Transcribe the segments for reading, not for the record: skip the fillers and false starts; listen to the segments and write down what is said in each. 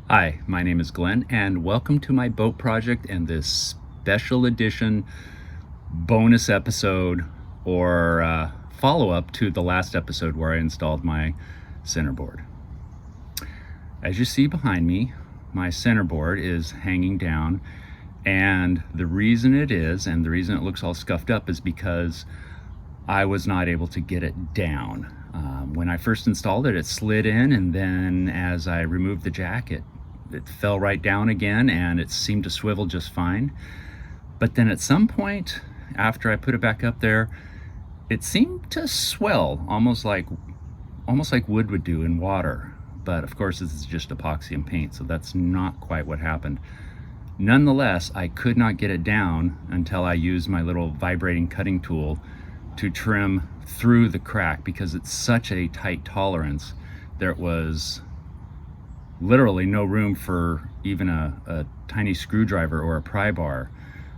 Hi, my name is Glenn, and welcome to my boat project and this special edition bonus episode or follow-up to the last episode where I installed my centerboard. As you see behind me, my centerboard is hanging down, and the reason it is, and the reason it looks all scuffed up, is because I was not able to get it down. When I first installed it, it slid in, and then as I removed the jack, it fell right down again, and it seemed to swivel just fine. But then at some point, after I put it back up there, it seemed to swell, almost like wood would do in water. But of course, this is just epoxy and paint, so that's not quite what happened. Nonetheless, I could not get it down until I used my little vibrating cutting tool to trim through the crack, because it's such a tight tolerance. There was literally no room for even a tiny screwdriver or a pry bar.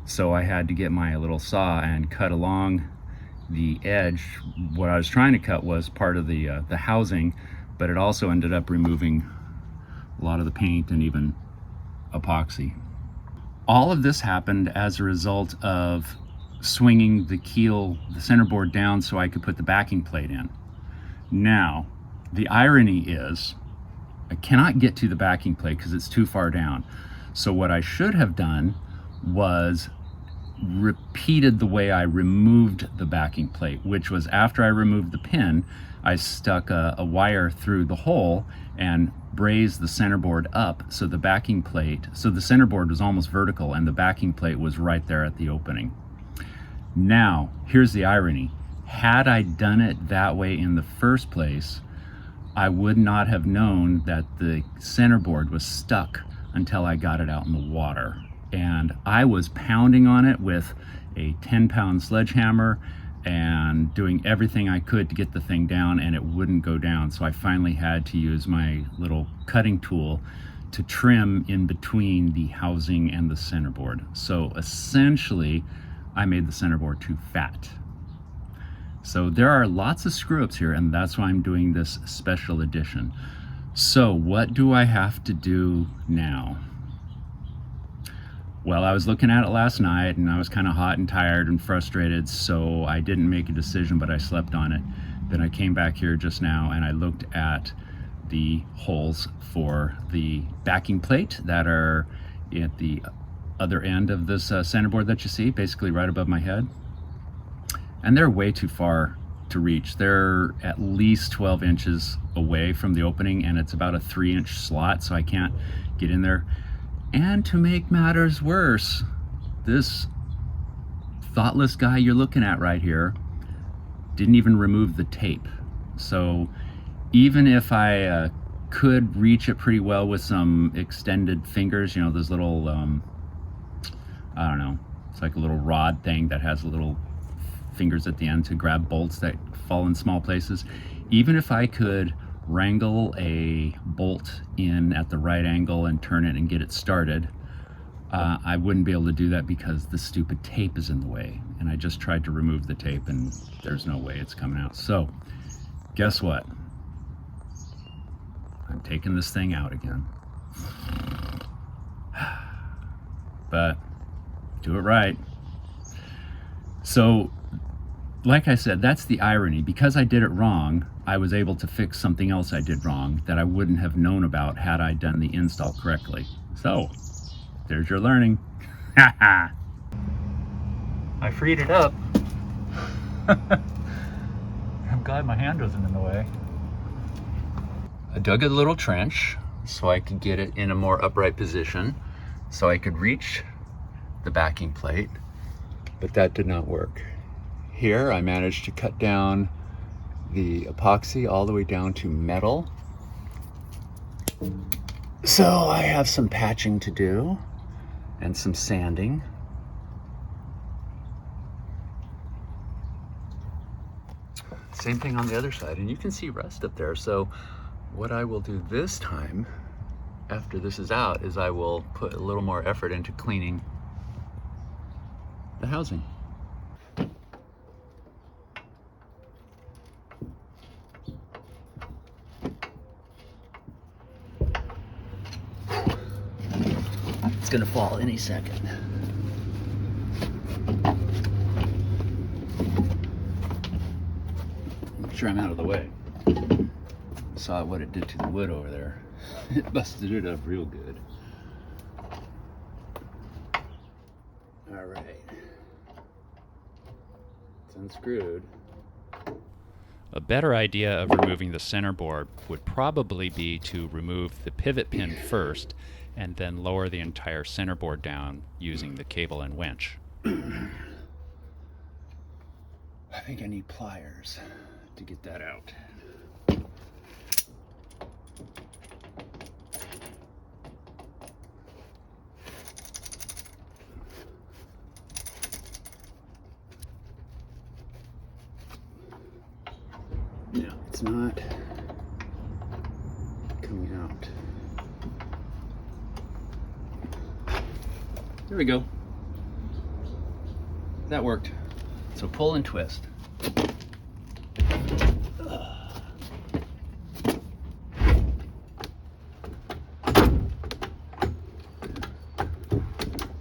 So I had to get my little saw and cut along the edge. What I was trying to cut was part of the housing, but it also ended up removing a lot of the paint and even epoxy. All of this happened as a result of swinging the centerboard down so I could put the backing plate in. Now, the irony is I cannot get to the backing plate because it's too far down. So what I should have done was repeated the way I removed the backing plate, which was after I removed the pin, I stuck a wire through the hole and brazed the centerboard up so the centerboard was almost vertical and the backing plate was right there at the opening. Now, here's the irony. Had I done it that way in the first place, I would not have known that the centerboard was stuck until I got it out in the water. And I was pounding on it with a 10-pound sledgehammer and doing everything I could to get the thing down, and it wouldn't go down. So I finally had to use my little cutting tool to trim in between the housing and the centerboard. So essentially, I made the centerboard too fat. So there are lots of screw-ups here, and that's why I'm doing this special edition. So what do I have to do now? Well, I was looking at it last night, and I was kind of hot and tired and frustrated, so I didn't make a decision, but I slept on it. Then I came back here just now, and I looked at the holes for the backing plate that are at the other end of this centerboard that you see, basically right above my head. And they're way too far to reach. They're at least 12 inches away from the opening, and it's about a 3-inch slot, so I can't get in there. And to make matters worse, this thoughtless guy you're looking at right here didn't even remove the tape. So even if I could reach it pretty well with some extended fingers, you know, those little, I don't know, it's like a little rod thing that has a little fingers at the end to grab bolts that fall in small places. Even if I could wrangle a bolt in at the right angle and turn it and get it started, I wouldn't be able to do that because the stupid tape is in the way. And I just tried to remove the tape and there's no way it's coming out. So guess what? I'm taking this thing out again. But do it right. So like I said, that's the irony. Because I did it wrong, I was able to fix something else I did wrong that I wouldn't have known about had I done the install correctly. So, there's your learning. I freed it up. I'm glad my hand wasn't in the way. I dug a little trench so I could get it in a more upright position so I could reach the backing plate, but that did not work. Here I managed to cut down the epoxy all the way down to metal. So I have some patching to do and some sanding. Same thing on the other side, and you can see rust up there. So what I will do this time, after this is out, is I will put a little more effort into cleaning the housing. it's gonna fall any second. Make sure I'm out of the way. Saw what it did to the wood over there. It busted it up real good. All right, it's unscrewed. A better idea of removing the centerboard would probably be to remove the pivot pin first and then lower the entire centerboard down using the cable and winch. I think I need pliers to get that out. No, it's not coming out. There we go. That worked. So pull and twist.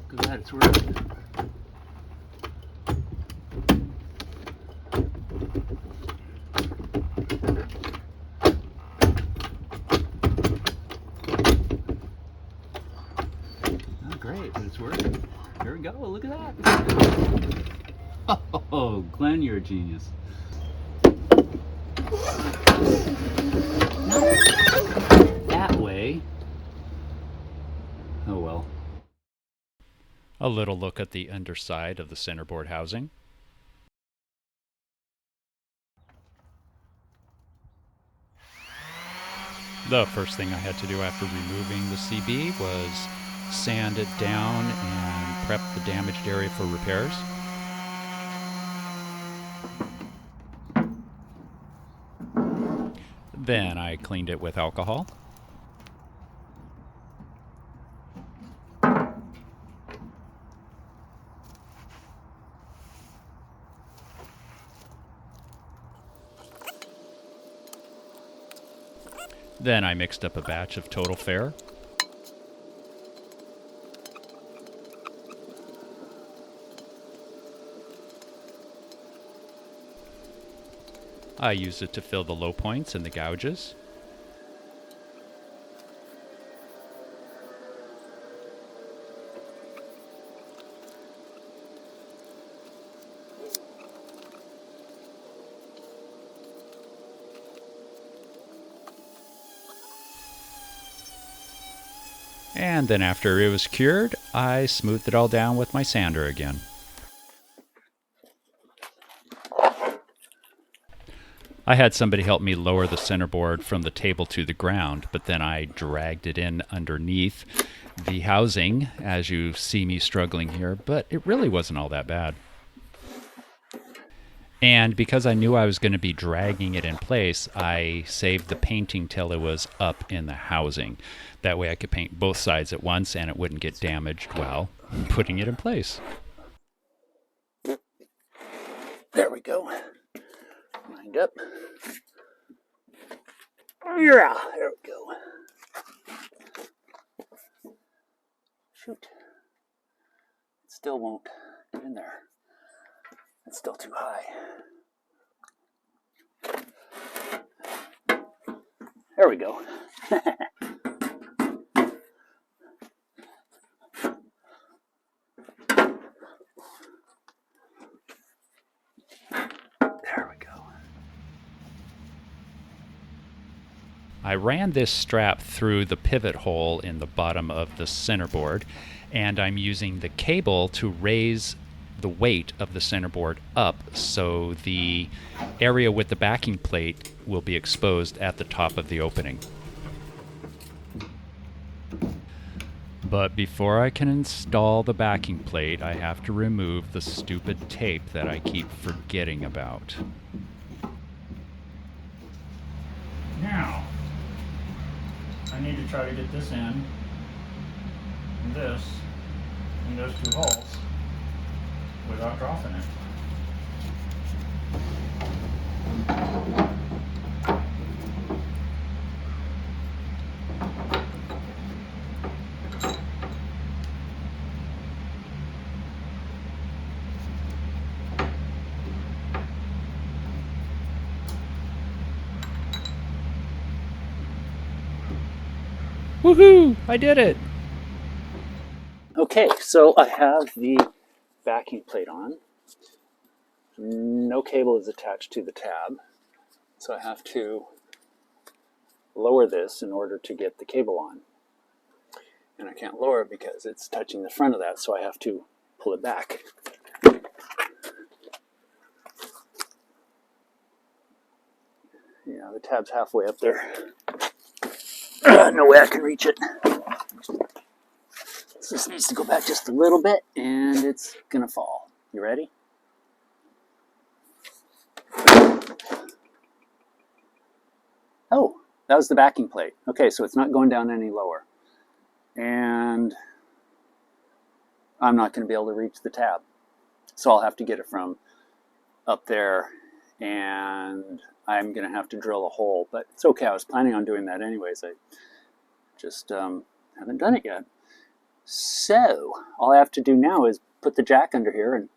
Glad it's working. Great, but it's working. Here we go, look at that. Oh, Glenn, you're a genius. Not that way. Oh well. A little look at the underside of the centerboard housing. The first thing I had to do after removing the CB was sand it down and prep the damaged area for repairs. Then I cleaned it with alcohol. Then I mixed up a batch of Total Fair. I used it to fill the low points and the gouges. And then after it was cured, I smoothed it all down with my sander again. I had somebody help me lower the centerboard from the table to the ground, but then I dragged it in underneath the housing, as you see me struggling here, but it really wasn't all that bad. And because I knew I was going to be dragging it in place, I saved the painting till it was up in the housing. That way I could paint both sides at once and it wouldn't get damaged while putting it in place. There we go. Lined up. Yeah, there we go. Shoot. It still won't get in there. It's still too high. There we go. There we go. I ran this strap through the pivot hole in the bottom of the centerboard, and I'm using the cable to raise the weight of the centerboard up so the area with the backing plate will be exposed at the top of the opening. But before I can install the backing plate, I have to remove the stupid tape that I keep forgetting about. Now, I need to try to get this in those two holes without dropping it. Woohoo! I did it! Okay, so I have the backing plate on. No cable is attached to the tab, so I have to lower this in order to get the cable on. And I can't lower it because it's touching the front of that, so I have to pull it back. Yeah, the tab's halfway up there. No way I can reach it. So this needs to go back just a little bit, and it's gonna fall. You ready? Oh, that was the backing plate. Okay, so it's not going down any lower. And I'm not going to be able to reach the tab. So I'll have to get it from up there, and I'm going to have to drill a hole. But it's okay, I was planning on doing that anyways. I just haven't done it yet. So all I have to do now is put the jack under here, and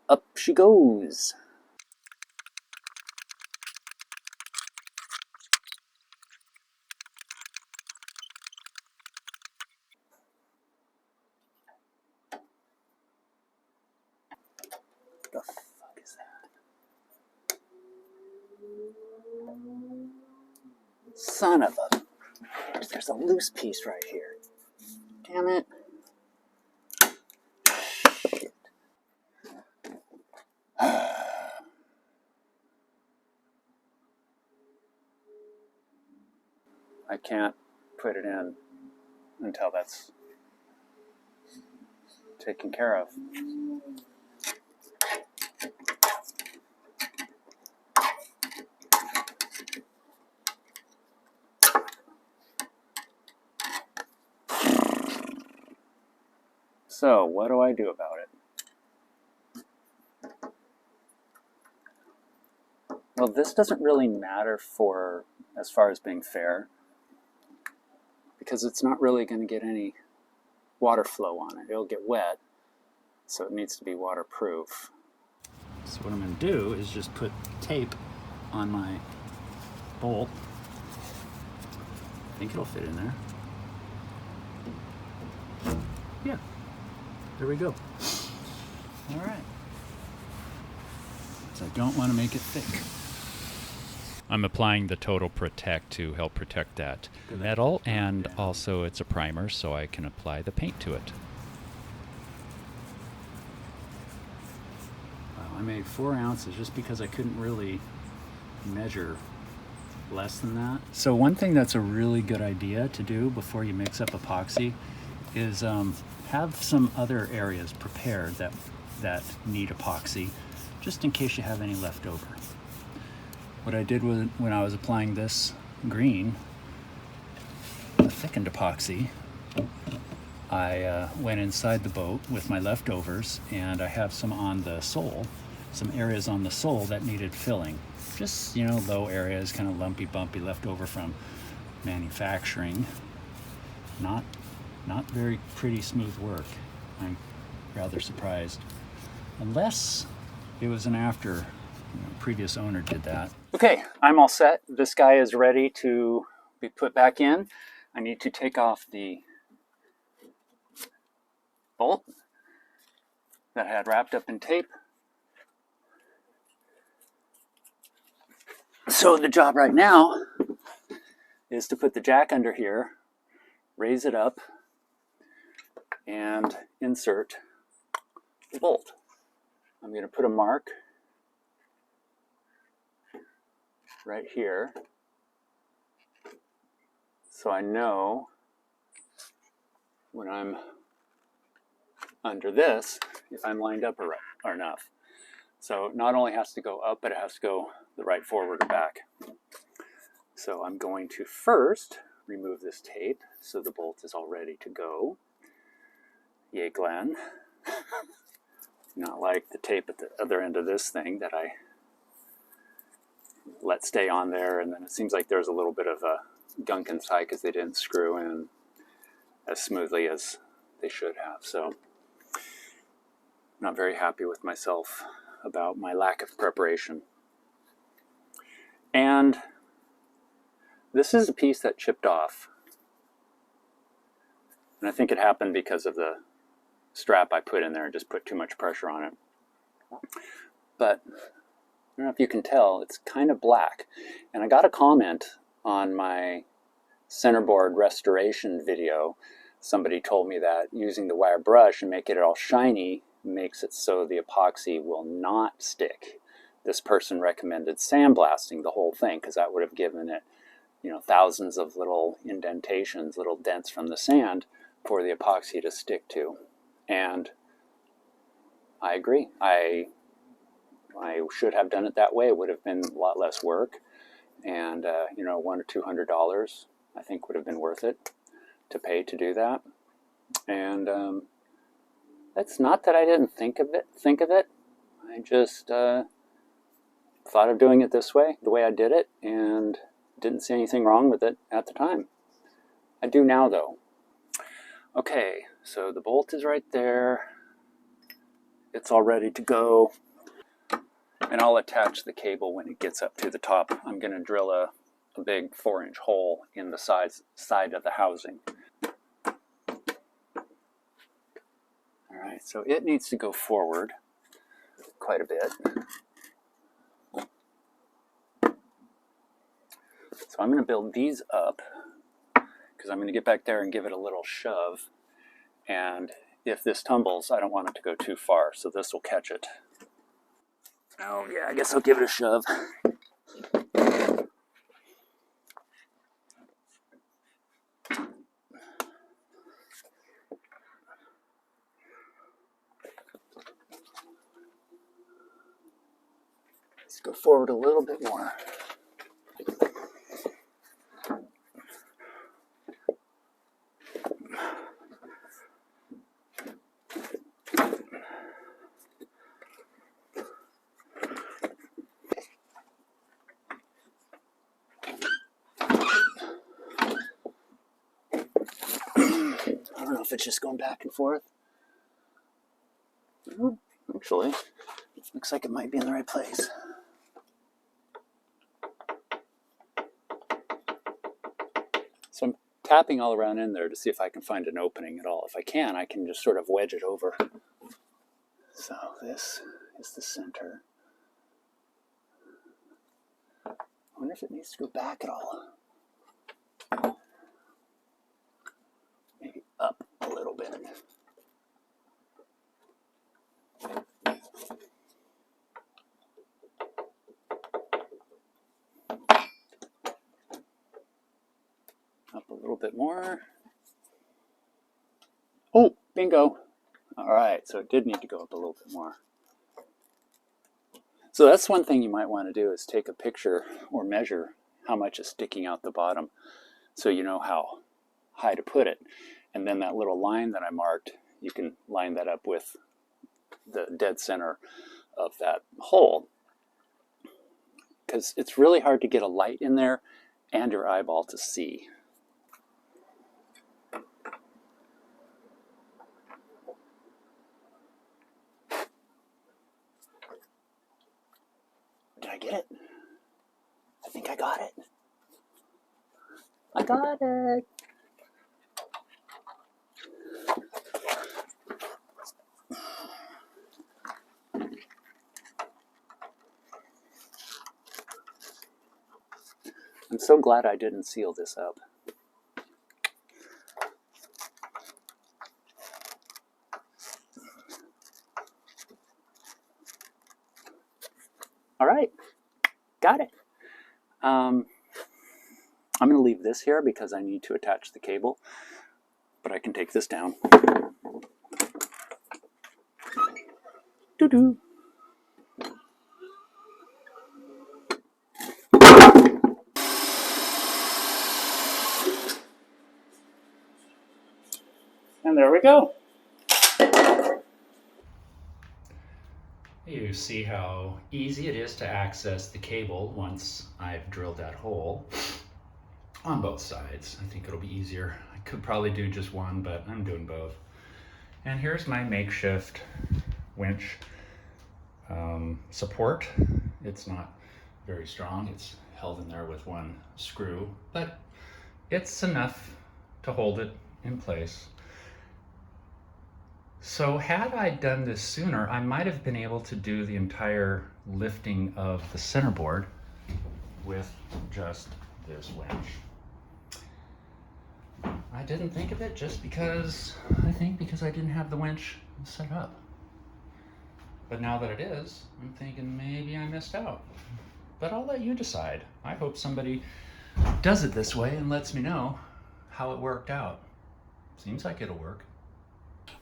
up she goes. What the fuck is that? Son of a... There's a loose piece right here. Damn it. Shit. I can't put it in until that's taken care of. So, what do I do about it? Well, this doesn't really matter for as far as being fair, because it's not really going to get any water flow on it. It'll get wet, so it needs to be waterproof. So what I'm going to do is just put tape on my bolt. I think it'll fit in there. Yeah, there we go. All right. So I don't want to make it thick. I'm applying the Total Protect to help protect that metal, and also it's a primer so I can apply the paint to it. Wow, I made 4 ounces just because I couldn't really measure less than that. So one thing that's a really good idea to do before you mix up epoxy is have some other areas prepared that need epoxy, just in case you have any left over. What I did when I was applying this green, a thickened epoxy, I went inside the boat with my leftovers, and I have some on the sole, some areas on the sole that needed filling. Just, you know, low areas, kind of lumpy, bumpy, left over from manufacturing. Not very pretty, smooth work. I'm rather surprised. Unless it was an after, previous owner did that. Okay, I'm all set. This guy is ready to be put back in. I need to take off the bolt that I had wrapped up in tape. So the job right now is to put the jack under here, raise it up, and insert the bolt. I'm going to put a mark right here so I know when I'm under this if I'm lined up or enough. So it not only has to go up, but it has to go the right forward or back. So I'm going to first remove this tape so the bolt is all ready to go. Yay, Glenn. Not like the tape at the other end of this thing that I let stay on there, and then it seems like there's a little bit of a gunk inside because they didn't screw in as smoothly as they should have. So I'm not very happy with myself about my lack of preparation. And this is a piece that chipped off. And I think it happened because of the strap I put in there and just put too much pressure on it. But I don't know if you can tell, it's kind of black. And I got a comment on my centerboard restoration video. Somebody told me that using the wire brush and making it all shiny makes it so the epoxy will not stick. This person recommended sandblasting the whole thing because that would have given it, you know, thousands of little indentations, little dents from the sand for the epoxy to stick to. And I agree. I should have done it that way. It would have been a lot less work, and you know, $100 or $200 I think would have been worth it to pay to do that. And it's not that I didn't think of it. I just thought of doing it this way, the way I did it, and didn't see anything wrong with it at the time. I do now, though. Okay, so the bolt is right there. It's all ready to go. And I'll attach the cable when it gets up to the top. I'm going to drill a big 4-inch hole in the side of the housing. Alright, so it needs to go forward quite a bit. So I'm going to build these up because I'm going to get back there and give it a little shove. And if this tumbles, I don't want it to go too far, so this will catch it. Oh yeah, I guess I'll give it a shove. Let's go forward a little bit more. I don't know if it's just going back and forth. Actually, looks like it might be in the right place. So I'm tapping all around in there to see if I can find an opening at all. If I can just sort of wedge it over. So this is the center. I wonder if it needs to go back at all. Maybe up a little bit. Up a little bit more. Oh, bingo. All right, so it did need to go up a little bit more. So that's one thing you might want to do is take a picture or measure how much is sticking out the bottom so you know how high to put it. And then that little line that I marked, you can line that up with the dead center of that hole. Because it's really hard to get a light in there and your eyeball to see. Did I get it? I think I got it. I got it. I'm so glad I didn't seal this up. All right, got it. I'm going to leave this here because I need to attach the cable, but I can take this down. Doo-doo. And there we go. You see how easy it is to access the cable once I've drilled that hole on both sides. I think it'll be easier. I could probably do just one, but I'm doing both. And here's my makeshift winch support. It's not very strong. It's held in there with one screw, but it's enough to hold it in place. So had I done this sooner, I might have been able to do the entire lifting of the centerboard with just this winch. I didn't think of it just because I didn't have the winch set up. But now that it is, I'm thinking maybe I missed out. But I'll let you decide. I hope somebody does it this way and lets me know how it worked out. Seems like it'll work.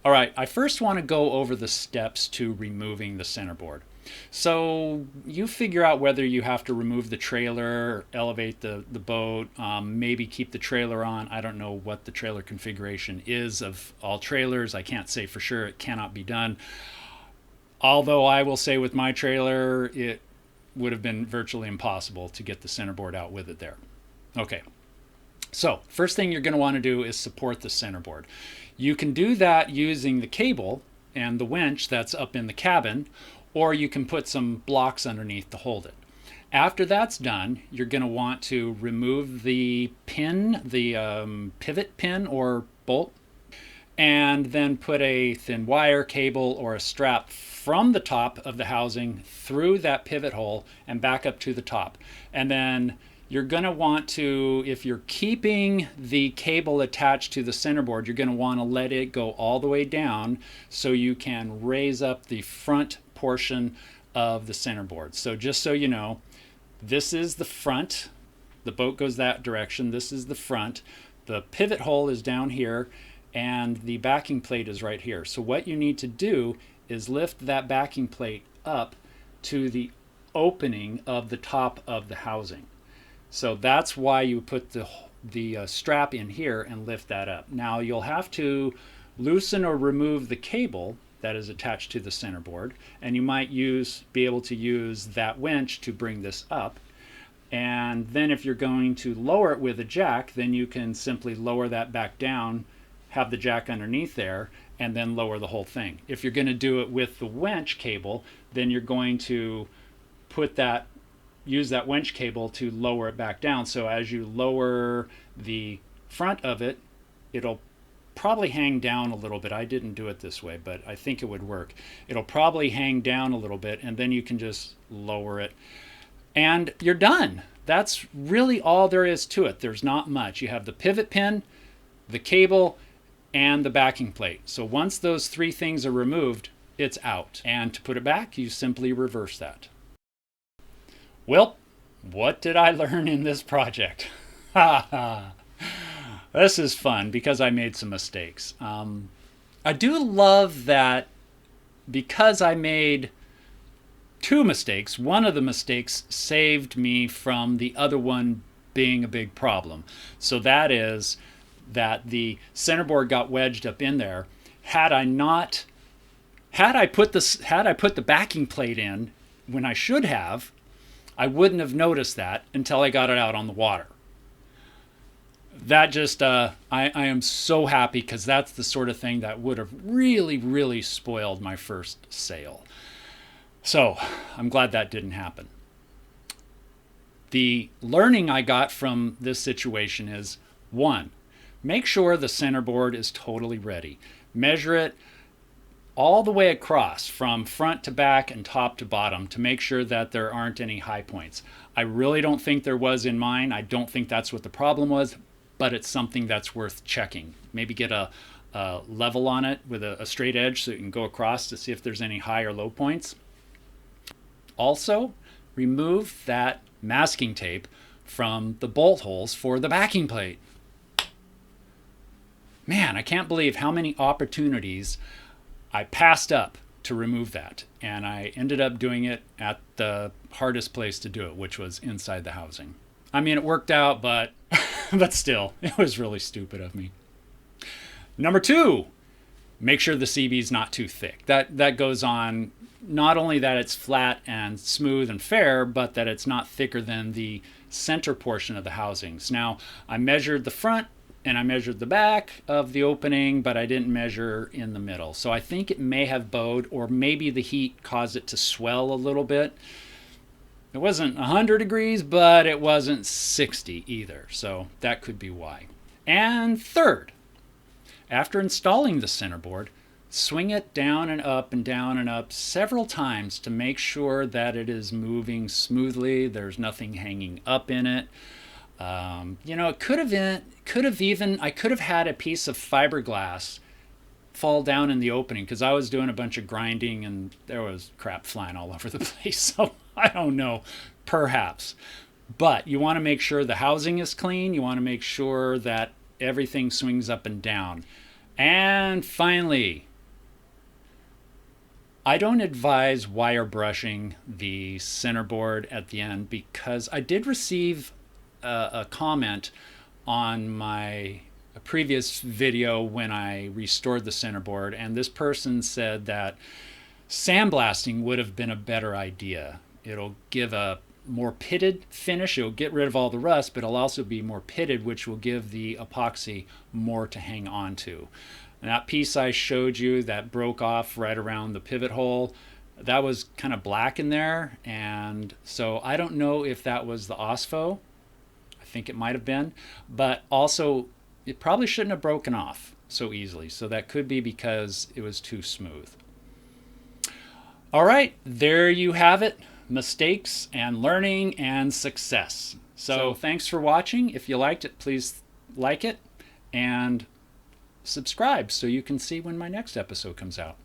All right, I first want to go over the steps to removing the centerboard. So you figure out whether you have to remove the trailer, elevate the boat, maybe keep the trailer on. I don't know what the trailer configuration is of all trailers. I can't say for sure. It cannot be done. Although I will say with my trailer, it would have been virtually impossible to get the centerboard out with it there. Okay, so first thing you're going to want to do is support the centerboard. You can do that using the cable and the winch that's up in the cabin, or you can put some blocks underneath to hold it. After that's done, you're going to want to remove the pin, the pivot pin or bolt, and then put a thin wire, cable, or a strap from the top of the housing through that pivot hole and back up to the top. And then you're going to want to, if you're keeping the cable attached to the centerboard, you're going to want to let it go all the way down so you can raise up the front portion of the centerboard. So just so you know, this is the front. The boat goes that direction. This is the front. The pivot hole is down here and the backing plate is right here. So what you need to do is lift that backing plate up to the opening of the top of the housing. So that's why you put the strap in here and lift that up. Now you'll have to loosen or remove the cable that is attached to the centerboard, and you might be able to use that winch to bring this up. And then if you're going to lower it with a jack, then you can simply lower that back down, have the jack underneath there, and then lower the whole thing. If you're going to do it with the winch cable, then you're going to use that winch cable to lower it back down. So as you lower the front of it, it'll probably hang down a little bit. I didn't do it this way, but I think it would work. It'll probably hang down a little bit, and then you can just lower it. And you're done. That's really all there is to it. There's not much. You have the pivot pin, the cable, and the backing plate. So once those three things are removed, it's out. And to put it back, you simply reverse that. Well, what did I learn in this project? This is fun because I made some mistakes. I do love that because I made two mistakes, one of the mistakes saved me from the other one being a big problem. So that is that the centerboard got wedged up in there. Had I put the backing plate in when I should have, I wouldn't have noticed that until I got it out on the water. That just, I am so happy because that's the sort of thing that would have really, really spoiled my first sail. So I'm glad that didn't happen. The learning I got from this situation is, one, make sure the centerboard is totally ready. Measure it all the way across from front to back and top to bottom to make sure that there aren't any high points. I really don't think there was in mine. I don't think that's what the problem was, but it's something that's worth checking. Maybe get a level on it with a straight edge so you can go across to see if there's any high or low points. Also, remove that masking tape from the bolt holes for the backing plate. Man, I can't believe how many opportunities I passed up to remove that, and I ended up doing it at the hardest place to do it, which was inside the housing. I mean, it worked out, but still, it was really stupid of me. Number two, make sure the CB is not too thick. That goes on not only that it's flat and smooth and fair, but that it's not thicker than the center portion of the housings. Now, I measured the front and I measured the back of the opening, but I didn't measure in the middle. So I think it may have bowed, or maybe the heat caused it to swell a little bit. It wasn't 100 degrees, but it wasn't 60 either. So that could be why. And third, after installing the centerboard, swing it down and up and down and up several times to make sure that it is moving smoothly. There's nothing hanging up in it. It I could have had a piece of fiberglass fall down in the opening because I was doing a bunch of grinding and there was crap flying all over the place. So I don't know, perhaps. But you want to make sure the housing is clean. You want to make sure that everything swings up and down. And finally, I don't advise wire brushing the centerboard at the end because I did receive a comment on my previous video when I restored the centerboard, and this person said that sandblasting would have been a better idea. It'll give a more pitted finish. It'll get rid of all the rust, but it'll also be more pitted, which will give the epoxy more to hang on to. And that piece I showed you that broke off right around the pivot hole, that was kind of black in there, and so I don't know if that was the OSFO. I think it might have been, but also it probably shouldn't have broken off so easily. So that could be because it was too smooth. All right, there you have it. Mistakes and learning and success. So thanks for watching. If you liked it, please like it and subscribe so you can see when my next episode comes out.